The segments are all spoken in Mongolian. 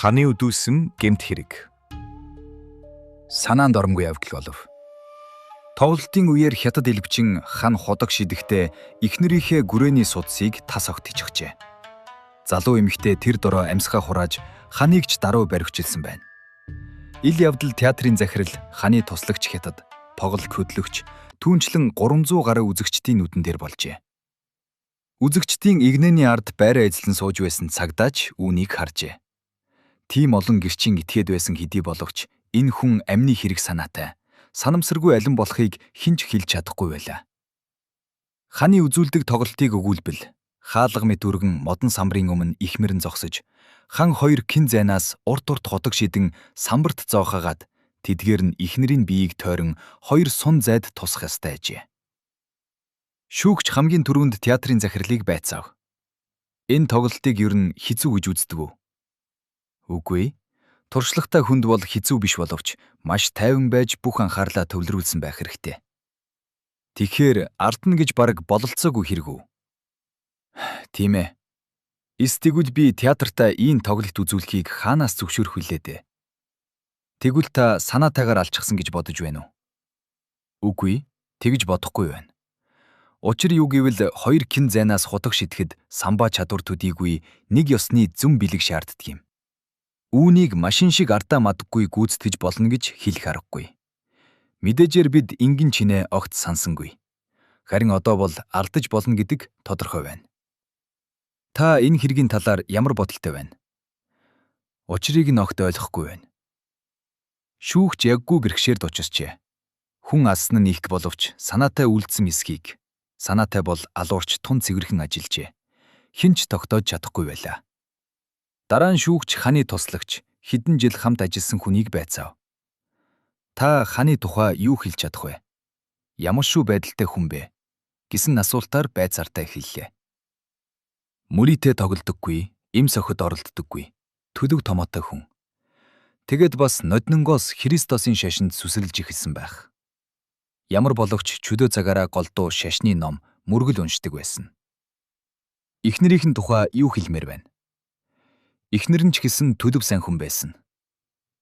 Ханы үдүүлсэн гэмт хэрэг. Санаанд оромгүй явдал болов. Тоглолтын үеэр хятад элбчин хан ходог шидэхдээ эхнэрийнхээ гүрээний судсыг тас огт ичгчээ. Залуу эмэгтэй тэр дороо амьсгаа хурааж ханыг ч даруй баривчилсан байна. Ил явдал театрын захирал, ханы туслагч хятад, тоглолт хөтлөгч, түүнчлэн 300 гаруй үзэгчдийн нүдэн дээр болжээ. Үзэгчдийн игнэний ард байраа эзлэн сууж байсан цагдаач үүнийг харжээ. Тийм олон гэрчин итгээд байсан хэдий боловч энэ хүн амны хэрэг санаатай, санамсаргүй алин болохыг хинч хэлж чадахгүй байлаа. Ханы үзүүлдэг тоглолтыг өгүүлбэл хаалга мэт өргөн модон самбарын өмнө ихмэрэн зогсож, хан хоёр кин зайнаас урт ходог шидэн самбарт зоохагаад тэдгээр нь ихнэрийн биеийг тойрон хоёр сун зайд тусах ёстой ажээ. Шүүгч хамгийн түрүүнд театрын захирлыг байцаав. Энэ тоглолтыг ер нь хэцүү гэж үздэг үү? Үгүй. Туршлагатай хүнд бол хэцүү биш боловч маш тайван байж бүх анхаарлаа төвлөрүүлсэн байх хэрэгтэй. Тэгэхээр ард нь гэж бараг бололцоогүй хэрэг үү? Тийм ээ. Тэгвэл би театртаа ийм тоглолт үзүүлэхийг хаанаас зөвшөөрөх вүлээ дээ? Тэгвэл та санаатайгаар алчсан гэж бодож байна уу? Үгүй, тэгж бодохгүй байна. Учир юу гэвэл хоёр кин зайнаас худаг шидэхэд самбаа чадвар төдийгүй нэг ёсны зүм бэлэг шаарддаг юм. Үүнийг машин шиг ардаа мадаггүй гүйцэтгэж болно гэж хэлэх аргагүй. Мэдээжээр бид ингэн чинээ огт сансангүй. Харин одоо бол алдаж болно гэдэг тодорхой байна. Та энэ хэргийн талаар ямар бодолтой байна? Учрыг нь огт ойлгохгүй байна. Шүүгч яггүй бэрхшээр дучирчээ. Хүн алсан нь их боловч санаатай үлдсэн эсхийг, санаатай бол алуурч тун цэвэрхэн ажиллажээ. Хинч тогтоож чадахгүй байлаа. Дараа нь шүүгч ханы туслагч, хэдэн жил хамт ажилласан хүнийг байцаав. Та ханы тухай юу хэлж чадах вэ? Ямар шүү байдалтай хүн бэ? Гэсэн асуултаар байцаартаа хэллээ. Мөрийтэй тоглодоггүй, им сохид оролддоггүй, төлөв томоотой хүн. Тэгэд бас ноднингоос Христосын шашинд сүсэлж ихэлсэн байх. Ямар боловч чөдөө цагаараа голдуу шашны ном мөргөл уншдаг байсан. Эхнэрийнхэн тухай юу хэлмээр байна? Эхнэр нь ч гэсэн төлөв сайн хүн байсан.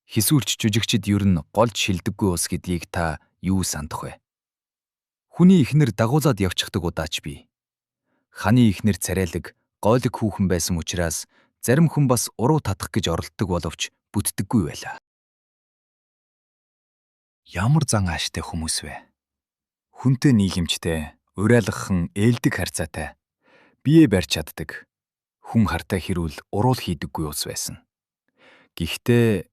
Хисүүлч жүжигчид ер нь голж шилдэггүй ус гэдгийг та юу сандах вэ? Хүний эхнэр дагуулад явчихдаг удаач бий. Ханы эхнэр царайлаг, гойлог хүүхэн байсан учраас зарим хүн бас уруу татах гэж оролддог боловч бүтдэггүй байлаа. Ямар зан ааштай хүмүүс вэ? Хүнтэй нийгэмжтэй, уриалгахан, ээлдэг харьцаатай, бие барьж чаддаг. Хүн хартай хэрүүл уруул хийдэггүй ус байсан. Гэхдээ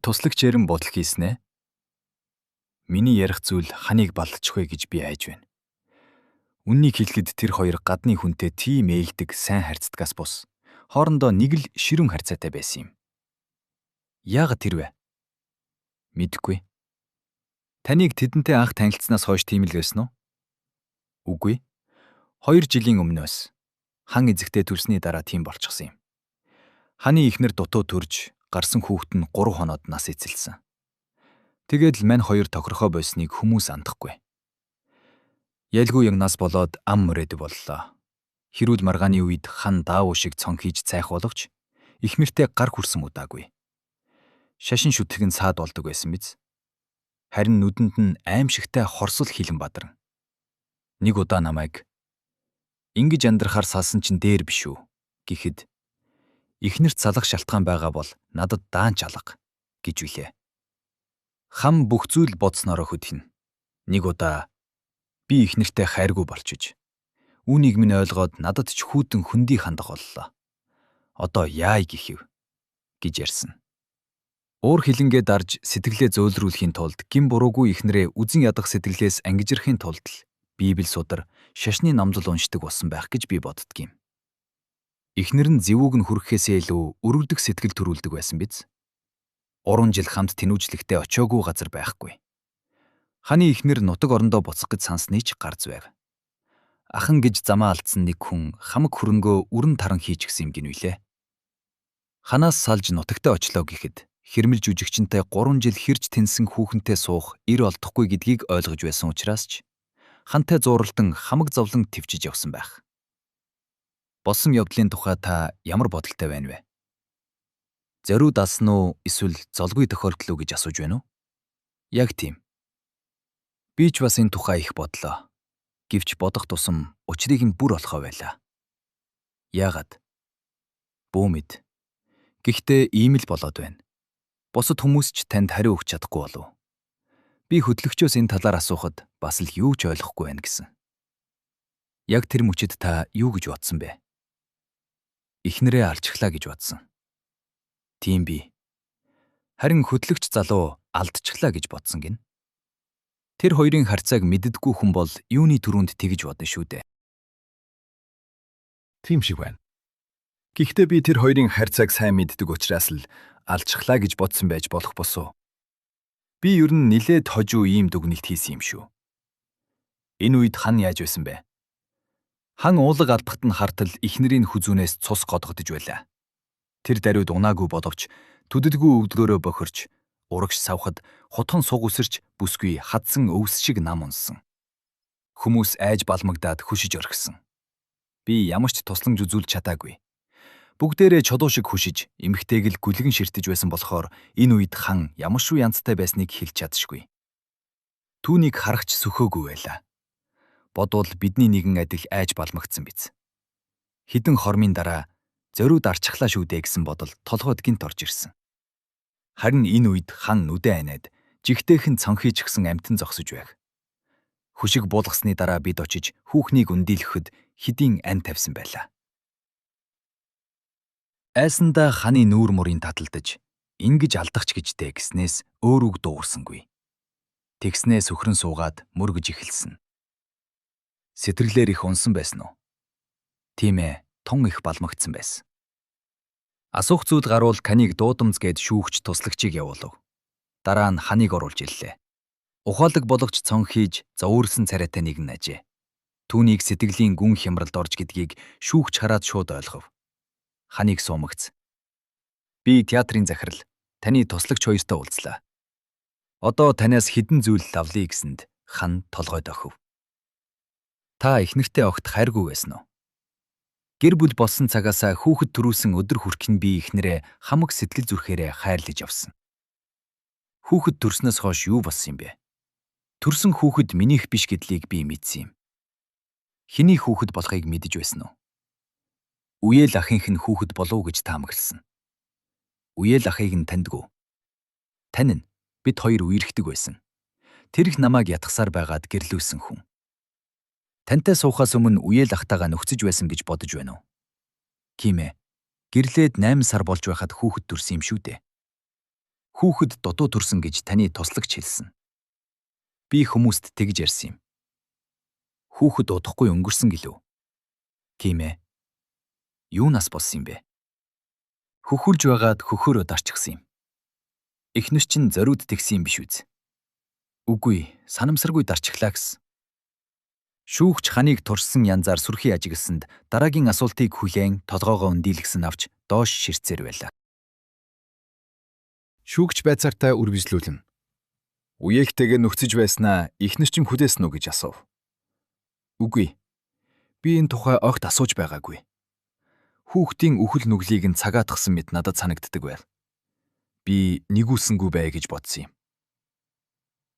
туслагчээр нь бодол хийснэ. Миний ярих зүйл ханыг балдчихвэ гэж би айж байна. Үннийг хэлэхэд тэр хоёр гадны хүнтэй тийм ээлдэг сайн харьцдагаас бус хоорондоо нэг л ширүүн харьцаатай байсан юм. Яагаад тэр вэ? Мэдэхгүй. Таныг тэдэнтэй анх танилцсанаас хойш тийм л байсан уу? Үгүй. 2 жилийн өмнөөс хан эзэгтэй төрсний дараа тийм болчихсон юм. Ханы ихнэр дутуу төрж гарсан хүүхэд нь 3 хоноод нас эцэлсэн. Тэгээд л мань хоёр тохирхоо бойсныг хүмүүс андахгүй. Ялгүй яг нас болоод ам мөрөөд боллоо. Хэрүүл маргааны үед хан даавуу шиг цон хийж цайх боловч ихмэртэй гар хүрсэн удаагүй. Шашин шүтгэн саад болдог байсан биз. Харин нүдэнд нь аимшигтай хорсол хилэн бадарн. Нэг удаа намайг ингэж амьдрахаар салсан чинь дээр биш үү гэхэд эхнэрт салах шалтгаан байгаа бол надад даанч алга гэж үлээ. Хам бүх зүйл бодснороо хөдхнө. Нэг удаа би эхнэртэй хайргүй болчихж үүнийг минь ойлгоод надад ч хүүтэн хөндий хандах боллоо. Одоо яая гэхив гэж ярьсан. Уур хилэнгээ дарж сэтгэлээ зөөлрүүлэхийн тулд гин буруугүй эхнэрээ үзен ядах сэтгэлээс ангижирхийн тулд л Библи судар, шашны номлол уншдаг болсон байх гэж би боддгийм. Эхнэр нь зэвүүг нь хүрхэхээсээ илүү өрөвдөг сэтгэл төрүүлдэг байсан биз. 3 жил хамт тэнүүжлэхдээ очиагүй газар байхгүй. Ханы эхнэр нутаг орондоо буцах гэж санссны ч гарц байв. Ахан гэж замаа алдсан нэг хүн хамаг хөрөнгөө үрэн таран хийж гисэн юм гинүйлээ. Ханаас салж нутагтаа очлоо гэхэд хэрмэл жүжигчэнтэй 3 жил хэрж тэнсэн хүүхэнтэй суух ир олдохгүй гэдгийг ойлгож байсан учраас ч хантай зууралдан хамаг зовлон твчиж явсан байх. Болсон явдлын тухай та ямар бодолтой байна вэ? Зориуд алсан уу эсвэл золгүй тохиолдол уу гэж асууж байна уу? Яг тийм. Би ч бас энэ тухай их бодлоо. Гэвч бодох тусам учрыг нь бүр олохоо байлаа. Яагаад? Бүү мэд. Гэхдээ ийм л болоод байна. Бусад хүмүүс ч танд хариу өгч чадахгүй болов. Би хөтлөгчөөс энэ талаар асуухад бас л юу ч ойлгохгүй байна гэсэн. Яг тэр мөчид та юу гэж бодсон бэ? Эхнэрээ алчглаа гэж бодсон. Тийм би. Харин хөтлөгч залуу алдчихлаа гэж бодсон гин. Тэр хоёрын харьцааг мэддэггүй хүн бол юуны түрүүнд тэгж бодно шүү дээ. Тийм шиг байна. Гэхдээ би тэр хоёрын харьцааг сайн мэддэг учраас л алчглаа гэж бодсон байж болох босоо. Би ер нь нилээд хожуу ийм дүгнэлт хийсэн юм шүү. Энэ үед хан яаж байсан бэ? Хан уулга алдахад нь хартал эхнэрийн хүзүүнээс цус годгодож байлаа. Тэр даруйд унаагүй боловч төдөлгүй өвдгөөрөө бохирч, урагш савхад хотхон суг үсэрч бүсгүй хадсан өвс шиг нам унсан. Хүмүүс айж балмагдаад хүшиж орхисон. Би ямар ч тусламж үзүүлж чадаагүй. Бүгдээрээ чулуу шиг хүшиж, эмхтэйг л гүлгэн ширтэж байсан болохоор энэ үед хан ямар шүү янзтай байсныг хэлж чадшгүй. Түүнийг харахч сөхөөгүй байлаа. Бодвол бидний нэгэн адил айж балмагдсан биз. Хэдэн хормын дараа зориуд арчглаа шүү дээ гэсэн бодол толгойд гинт орж ирсэн. Харин энэ үед хан нүдэ анаад жигтэйхэн цонхийч гсэн амтан зогсож байв. Хүшиг буулгасны дараа бид очиж хүүхнийг өндийлөхөд хэдийн ан тавьсан байлаа. Айсандаа ханы нүүр мөрийн таталдаж ингэж алдахч гэжтэй гэснээс өөр үг дуурсангүй. Тэгснээ сөхрөн суугаад мөргөж эхэлсэн. Сэтгэлээр их унсан байсан уу? Тийм ээ, тун их балмагдсан байсан. Асуух зүйл гарвал каниг дуудамж гээд шүүгч туслагчийг явуулав. Дараа нь ханыг оруулж ирлээ. Ухаалаг болгоч цонхийж зовоорсон царайтай нэгэн ажээ. Түүнийг сэтгэлийн гүн хямралд орж гэдгийг шүүгч хараад шууд ойлгов. Ханыг суумагц. Би театрын захирал, таны туслагч хоёртой уулзлаа. Одоо танаас хэдэн зүйл авлаа гэсэнд хан толгойд охив. Та эхнэртэй огт хайргүй байсан уу? Гэр бүл болсон цагаасаа хүүхэд төрүүлсэн өдөр хүрхэн би эхнэрээ хамаг сэтгэл зүрхээрээ хайрлаж явсан. Хүүхэд төрснөөс хойш юу болсон юм бэ? Төрсөн хүүхэд минийх биш гэдлийг би мэдсэн юм. Хэний хүүхэд болохыг мэдэж байсан уу? Үеэл ахынх нь хүүхэд болов гэж таамагласан. Үеэл ахыг нь таньдгүй. Тань нь бид хоёр үерхдэг байсан. Тэр их намайг ятгсаар байгаад гэрлүүлсэн хүн. Тантай суухаас өмнө үеэл ахтайгаа нөхцөж байсан гэж бодож байна уу? Кимэ. Гэрлээд 8 сар болж байхад хүүхэд төрсөн юм шүү дээ. Хүүхэд дутуу төрсөн гэж таны туслагч хэлсэн. Би хүмүүст тэгж ярьсан юм. Хүүхэд удахгүй өнгөрсөн гэлөө. Кимэ. Юу нас болсон юм бэ? Хөхүүлж байгаад хөхөөрөө дарчихсан юм. Эхнэр чинь зориуд тэгсэн юм биш үз. Үгүй, санамсаргүй дарчихлаа гэсэн. Шүүгч ханыг туршсан янзаар сүрхий ажигласанд дараагийн асуултыг хүлээн толгоогоо өндийлгсэн авч доош ширцээр байлаа. Шүүгч байцаартай үргэлжлүүлэн. Үеэгтэйгээ нөхцөж байснаа эхнэр чинь хүлээсэн үү гэж асуув. Үгүй. Би энэ тухай огт асууж байгаагүй. Хүүхдийн үхэл нүглийг нь цагаатгсан мэт надад санагддаг байв. Би нэгүүлсэнгүй бай гэж бодсон юм.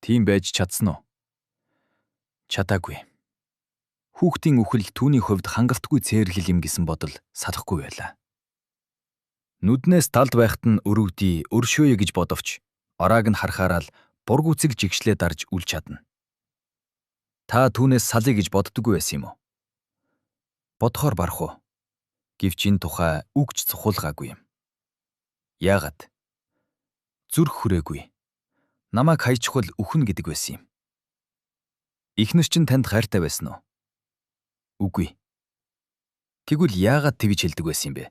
Тийм байж чадсан уу? Чадаагүй. Хүүхдийн үхэл түүний хувьд хангалтгүй цээрхэл юм гэсэн бодол салахгүй байлаа. Нүднээс талд байхад нь өрөвдөй, өршөөе гэж бодовч ороаг нь харахаараа л бургүцэг жигшлээ дарж үл чадна. Та түүнээс салъя гэж боддоггүй байсан юм уу? Бодохоор барах уу? Гэвч энэ тухай үгч цухуулгаагүй юм. Яагаад? Зүрх хүрээгүй. Намайг хайчихвал үхэн гэдэг байсан юм. Эхнэр чинь танд хайртай байсан уу? Үгүй. Тэгвэл яагаад тэгж хэлдэг байсан юм бэ?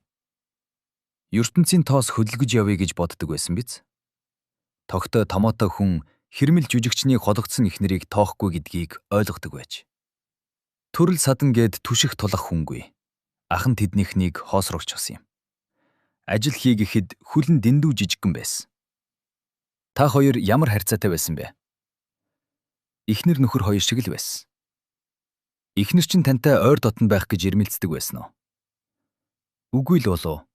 ертөнцийн тоос хөдөлгөж явъя гэж боддог байсан биз? Тогтой томоотой хүн хэрмэл жүжигчний хологдсон эхнэрийг тоохгүй гэдгийг ойлгодог байж. Төрөл садан гээд түших тулах хүнгүй. Ахан тэднийхнийг хоосрогчсон юм. Ажил хийгэхэд хүлэн дэндүү жижигхэн байсан. Та хоёр ямар харьцаатай байсан бэ? Эхнэр нөхөр хоёр шиг л байсан. Эхнэр чинь тантай ойр дотн байх гэж ирмэлцдэг байсан уу? Үгүй л болов.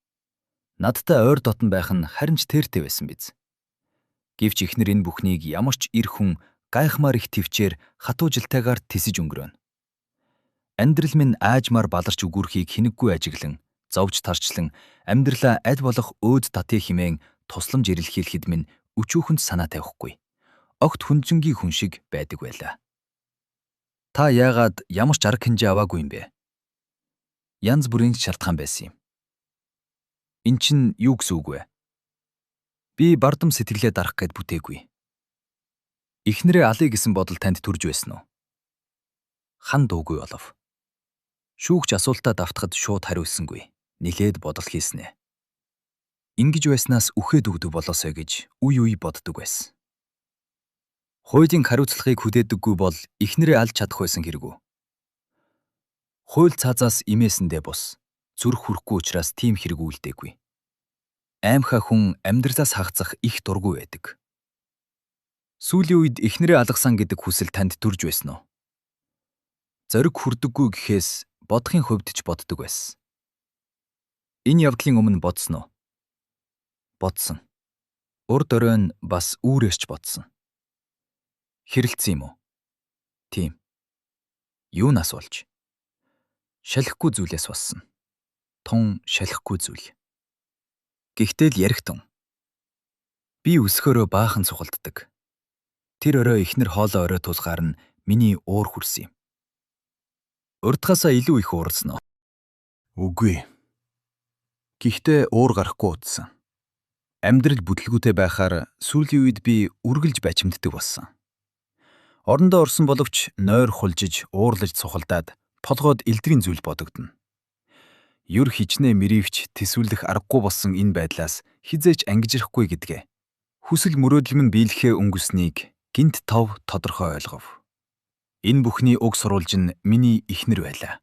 Надтай ойр дотн байх нь харин ч тэртэй байсан биз. Гэвч эхнэр энэ бүхнийг ямар ч эр хүн гайхмаар их төвчээр хатуу жилтайгаар тисэж өнгөрөөнө. Амьдрал минь аажмаар баларч өгүүрхийг хинэггүй ажиглан, зовж тарчлан амьдралаа аль болох өөд татъя хэмээн тусламж ирэлхийлэхэд минь өчүүхэнд санаа тавихгүй. Огт хүнзэнгийн хүн шиг байдаг байлаа. Та яагаад ямар ч арга хэмжээ аваагүй юм бэ? Янз бүрийн шалтгаан байсан юм. Эн чинь юу гэсэн үг вэ? Би бардам сэтгэлээ дарах гээд бүтээгүй. Эхнэрээ алъя гэсэн бодол танд төрж байсан уу? Хан дуугүй болов. Шүүгч асуултаа давтахад шууд хариулсангүй. Нилээд бодол хийснэ. Ингиж байснаас үхээд өгдөг болоосой гэж үе боддог байсан. Хуулийн хариуцлагыг хүдээдэггүй бол эхнэрээ алж чадах байсан хэрэг үү? Хууль цаазаас имээсэндээ бус. Зүрх хүрэхгүй учраас тийм хэрэг үйлдээгүй. Аймхаа хүн амьдралаас хагацах их дургүй байдаг. Сүүлийн үед эхнэрээ алгасан гэдэг хүсэл танд төрж байсан уу? Зориг хүрдэггүй гэхээс бодохын хувьд ч боддог байсан. Энэ явдлын өмнө бодсон уу? Бодсон. Урд оройн бас үүрээсч бодсон. Хэрэлцсэн юм уу? Тийм. Юунаас болж? Шалихгүй зүйлээс болсон. Тун шалихгүй зүйл. Гэхдээ л ярих тун. Би өсгөөрөө баахан цухалддаг. Тэр орой эхнэр хоолоо орой тулгаар нь миний уур хүрсэн юм. Урдхаасаа илүү их уурсан уу? Үгүй. Гэхдээ уур гарахгүй утсан. Амьдрал бүтлгүүтэй байхаар сүүлийн үед би үргэлж бачимддаг болсон. Орондоо орсон боловч нойр хулжиж, уурлаж цухалдаад толгойд элдрийн зүйл бодогдно. Юр хичнээн мэривч тэсвэрлэх аргагүй болсон энэ байдлаас хизээч ангижрахгүй гэдгээ. Хүсэл мөрөөдөл минь биелэхээ өнгөснийг гинт тов тодорхой ойлгов. Энэ бүхний уг сурвалж нь миний эхнэр байлаа.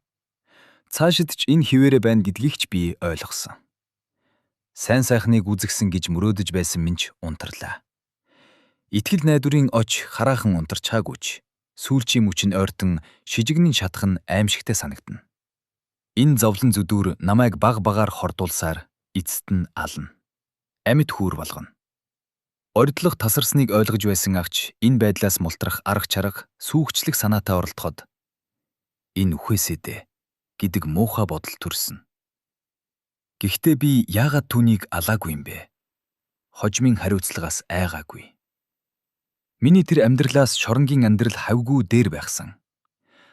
Цаашид ч энэ хിവэрэ байна гэдгийг ч би ойлгосон. Сайн сайхныг үзэгсэн гэж мөрөөдөж байсан минь ч унтарлаа. Итгэл найдварын оч хараахан унтарчаагүй ч сүүлчийн мөчн ойртон шижигнэн шатах нь аимшигтай санагдана. Энэ зовлон зүдүүр намайг баг багаар хордуулсаар эцэст нь ална. Амьд хүүр болгоно. Ордлох тасарсныг ойлгож байсан авч энэ байдлаас мултрах арга чарга сүүгчлэх санаатай оролдоход энэ үхээсээ дээ гэдэг муухай бодол төрсөн. Гэхдээ би яагаад түүнийг алаагүй юм бэ? Хожмын хариуцлагаас айгаагүй. Миний тэр амьдралаас шоронгийн амьдрал хавгүй дээр байхсан.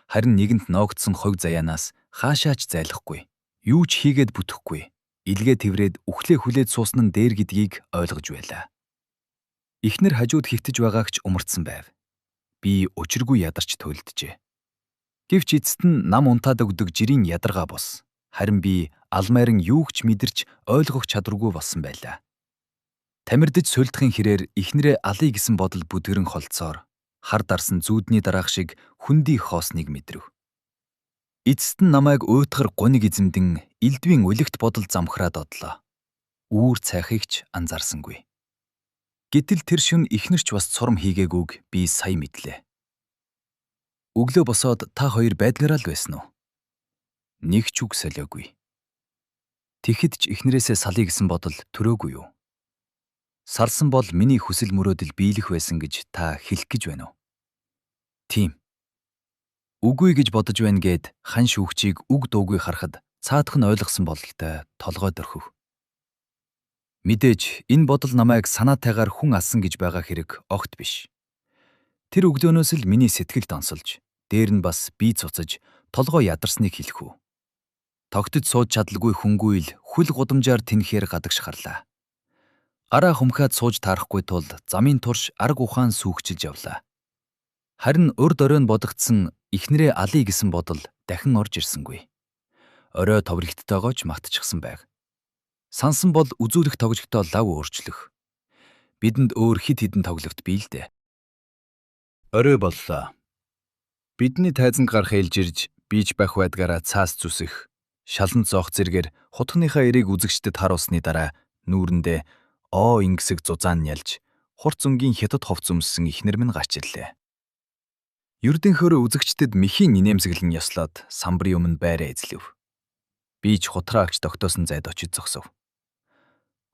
Харин нэгэнт ноогдсон хог заяанаас хаашаач зайлахгүй. Юу ч хийгээд бүтэхгүй. Илгээ тэврээд үхлээ хүлээд суусан нь дээр гэдгийг ойлгож байлаа. Эхнэр хажууд хөвтөж байгааг ч умарцсан байв. Би учиргүй ядарч туйлджээ. Гэвч эцэст нь нам унтаад өгдөг жирийн ядаргаа бос. Харин би алмайран юуг ч мэдэрч ойлгох чадваргүй болсон байлаа. Тамирдж сулдахын хэрээр эхнэрээ алъя гэсэн бодол бүдгэрэн холцоор хар дарсан зүүдний дараах шиг хүндий хоосныг мэдрэв. Эцэст нь намайг уйтгар гуниг эзэмдэн элдвийн үлэгт бодол замхраад одлоо. Үүр цайхыг ч анзаарсангүй. Гэтэл тэр шөнө эхнэрч бас цурам хийгээгүйг би сая мэдлээ. Өглөө босоод та хоёр байдлаараа л байсан уу? Нэг ч үг солиогүй. Тэгэхэд ч эхнэрээсээ салъя гэсэн бодол төрөөгүй юу? Салсан бол миний хүсэл мөрөөдөл биелэх байсан гэж та хэлэх гэж байна уу? Тийм. Үгүй гэж бодож байна гэд хан шүүгчийг үг дуугүй харахад цаадах нь ойлгосон бололтой толгой дөрхөв. Мэдээж энэ бодол намайг санаатайгаар хүн алсан гэж байгаа хэрэг огт биш. Тэр өглөөнөөс л миний сэтгэл донсолж, дээр нь бас бие цуцаж, толгой ядарсныг хэлэх үү. Тогтож сууж чадалгүй хүнгүй л хүл гудамжаар тэнхээр гадагш харлаа. Гараа хумхаад сууж таарахгүй тул замын турш арга ухаан сүүгчилж явлаа. Харин урд оройн бодогдсон эхнэрээ алъя гэсэн бодол дахин орж ирсэнгүй. Орой товрогттойгоо ч мартчихсан байг. Сансан бол үзүүлэх тоглогтоо лав өөрчлөх. Бидэнд өөр хид хідэн тоглогт бий л дээ. Орой боллоо. Бидний тайзанд гарах ээлж ирж, бийж байх байдгаараа цаас зүсэх, шалан зоох зэргээр хутгийнхаа эрийг үзэгчдэд харуулсны дараа нүүрэндээ оо ингэсэг зузаан нялж, хурц өнгийн хятад ховц өмссөн эхнэр минь гарч ирлээ. Ердөнхөөр үзэгчдэд мэхийн инээмсэглэн ёслоод самбарын өмнө байраа эзлэв. Би ч хутраа агч тогтоосон зайд очиж зогсов.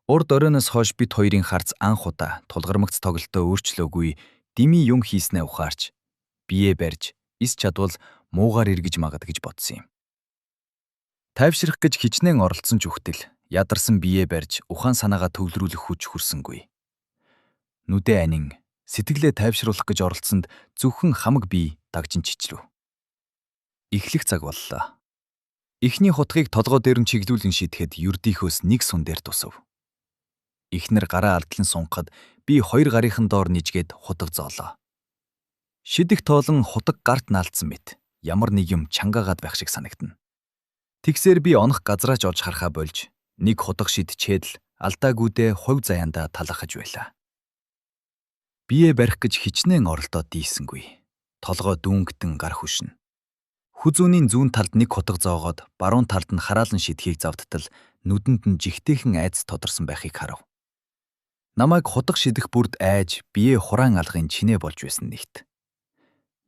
Урд оройноос хойш бид хоёрын харц анх удаа тулгармагц тоглолтоо өөрчлөөгүй дими юм хийснээ ухаарч бие барьж эс чадвал муугаар эргэж магад гэж бодсон юм. Тайвшрах гэж хичнээн оролцсон ч үхтэл ядарсан бие барьж ухаан санаагаа төвлөрүүлэх хүч хүрсэнгүй. Нүдэ анин сэтгэлээ тайвшруулах гэж оролцсонд зөвхөн хамаг бие дагжин чичлв. Эхлэх цаг боллоо. Эхний хутгийг толгой дээр нь чиглүүлэн шидэхэд ердийнхөөс нэг сун дээр тусав. Эхнэр гараа алдлан сунгахад би хоёр гарынхан доор нижгээд хутаг зоолоо. Шидэх тоолон хутаг гарт наалдсан мэт ямар нэг юм чангаагаад байх шиг санагдана. Тэгсээр би онох газраач орж харахаа болж нэг хутаг шидчээд л алдаагүйдээ хувь заяанда талахаж байлаа. Бие барих гэж хичнээн оролдоод дийсэнгүй. Толгой дүүнгтэн гар хүшнэ. Хүзүүний зүүн талд нэг хутаг зоогоод баруун талд нь хараалан шидхийг завдтал нүдэнд нь жигтэйхэн айц тодорсон байхыг харав. Намайг хутаг шидэх бүрд айж бие хураан алгын чинээ болж байсан нэгт.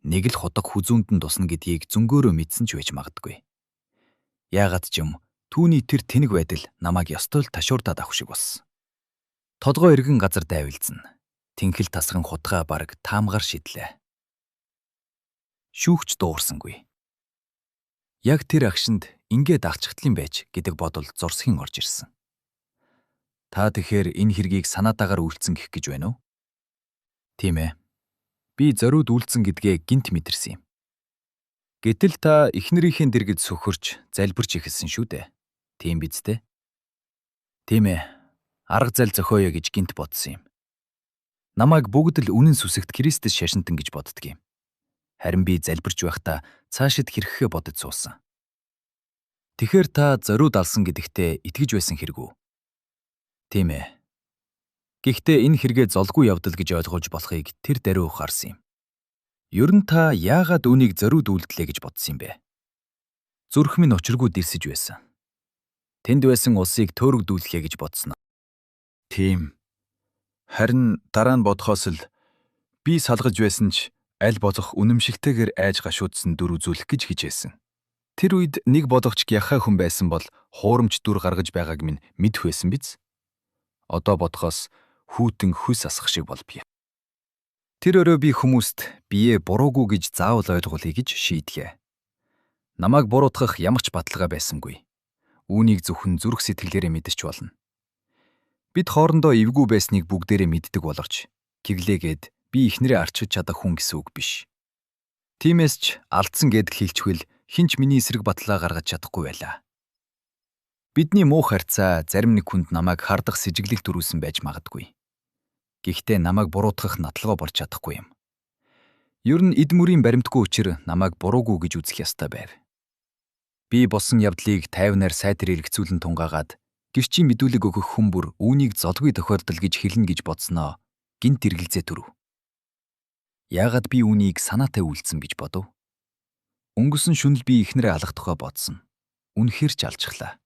Нэг л хутаг хүзүүнд нь тусна гэдгийг зөнгөөрөө мэдсэн ч байж магадгүй. Яагаад ч юм түүний тэр тэнэг байдал намайг ёстой л ташуурдаад авах шиг болсон. Толгой эргэн газар дайвилзна. Тэнхэл тасган хутгаа бараг таамгаар шидлээ. Шүүгч дуурсангүй. Яг тэр агшинд ингээд агчхтлын байж гэдэг бодол зурсхийн орж ирсэн. Та тэгэхээр энэ хэргийг санаатаагаар үйлцэн гэх гэж байна уу? Тийм ээ. Би зориуд үйлцэн гэдгээ гинт мэдэрсэн юм. Гэтэл та эхнэрийнхээ дэргэд сөхөрч, залбирч ихэлсэн шүү дээ. Тийм биз дээ? Тийм ээ. Арга зал зохиоё гэж гинт бодсон юм. Намайг бүгд л үнэн сүсэгт Христэс шашинтан гэж боддөг юм. Харин би залбирч байхдаа цаашид хэрхэхэ бодож суусан. Тэгэхэр та зориуд алсан гэдэгтээ итгэж байсан хэрэг үү? Тийм ээ. Гэхдээ энэ хэрэгээ золгүй явдал гэж ойлгуулж болохыг тэр даруй ухаарсан юм. Ер нь та яагаад үүнийг зориуд үйлдэлээ гэж бодсон юм бэ? Зүрх минь учиргүй дэрсэж байсан. Тэнд байсан улсыг төөрөгдүүлэхэ гэж бодсон. Тийм. Харин дараа нь бодхоос л би салгаж байсан ч аль болох үнэмшилтэйгээр айж гашуудсан дүр үзүүлэх гэж хичээсэн. Тэр үед нэг бодогч яхаа хүн байсан бол хуурамч дүр гаргаж байгааг минь мэдэх байсан биз? Одоо бодхоос хүүтэн хүс асах шиг бол бие. Тэр өрөө би хүмүүст бие буруугүй гэж заавал ойлгуулъя гэж шийдлээ. Намайг буруутгах ямар ч баталгаа байсангүй. Үүнийг зөвхөн зүрх сэтгэлээрээ мэдэрч болно. Бид хоорондоо эвгүй байсныг бүгдээрээ мэддэг боловч гэглээгээд би ихнэрээ арчиж чадах хүн гэсэн үг биш. Тиймээс ч алдсан гэдг хэлчихвэл хинч миний эсрэг баталгаа гаргаж чадахгүй байлаа. Бидний муу харьцаа зарим нэг хүнд намайг хардах сэжиглэл төрүүлсэн байж магадгүй. Гэхдээ намайг буруутгах нотлогоо болж чадахгүй юм. Ер нь эд мөрийн баримтгүй учир намайг буруугүй гэж үзэх ёстой байв. Би болсон явдлыг тайвнаар сайтар эргэцүүлэн тунгаагаад гэрчийн мэдүүлэг өгөх хүн бүр үүнийг золгүй тохиолдол гэж хэлнэ гэж бодсноо гинт эргэлзээ төрөв. Яагаад би үүнийг санаатай үйлдсэн гэж бодов? Өнгөрсөн шөнөл би ихнэрээ алах тухай бодсон. Үнэхээр ч алжглаа.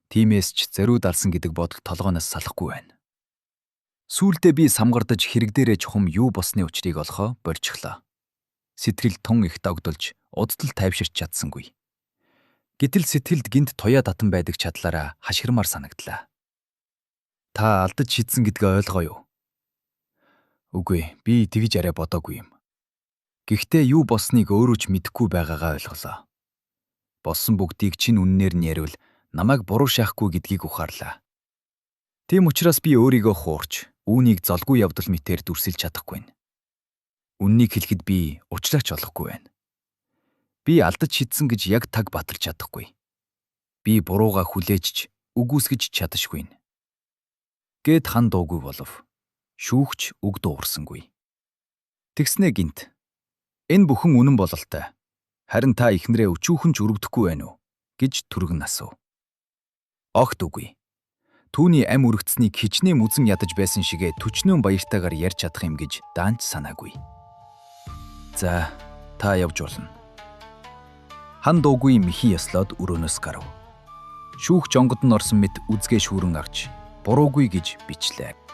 Тиймээс ч зориуд алсан гэдэг бодол толгооноос салахгүй байна. Сүүлдээ би самгардаж хэрэг дээрээ чухам юу болсны учрыг олохоо борчихлоо. Сэтгэл тун их догдолж удтал тайвширч чадсангүй. Гэтэл сэтгэлд гинт туяа татан байдаг чадлаараа хашгирмаар санагдлаа. Та алдаж шидсэн гэдгээ ойлгоо юу? Үгүй, би тэгж арай бодоогүй юм. Гэхдээ юу болсныг өөрөө ч мэдэхгүй байгаагаа ойлголоо. Болсон бүгдийг чин үннээр нь яривал намайг буруу шаахгүй гэдгийг ухаарлаа. Тийм учраас би өөрийгөө хуурч, үүнийг золгүй явдал мэтээр дүрсэлж чадахгүй байна. Үннийг хэлэхэд би уучлаач олохгүй байна. Би алдаж шидсэн гэж яг таг баталж чадахгүй. Би бурууга хүлээж үгүйсгэж чадашгүй. Гэт хан дуугүй болов. Шүүгч үг дуурсангүй. Тэгснэ гинт. Энэ бүхэн үнэн бололтой. Харин та ихнэрээ өчүүхэн ч өрөвдөхгүй байна уу гэж түргэн асуув. Огт үгүй. Түүний ам өргөцснийг хичнээн үзэн ядаж байсан шигээ төчнөөн баяртайгаар ярьж чадах юм гэж даанч санаагүй. За, та явж болно. Хан дуугүй михий яслоод өрөөнөөс гарав. Шүүгч онгод нь орсон мэт үзгээ шүүрэн авч буруугүй гэж бичлээ.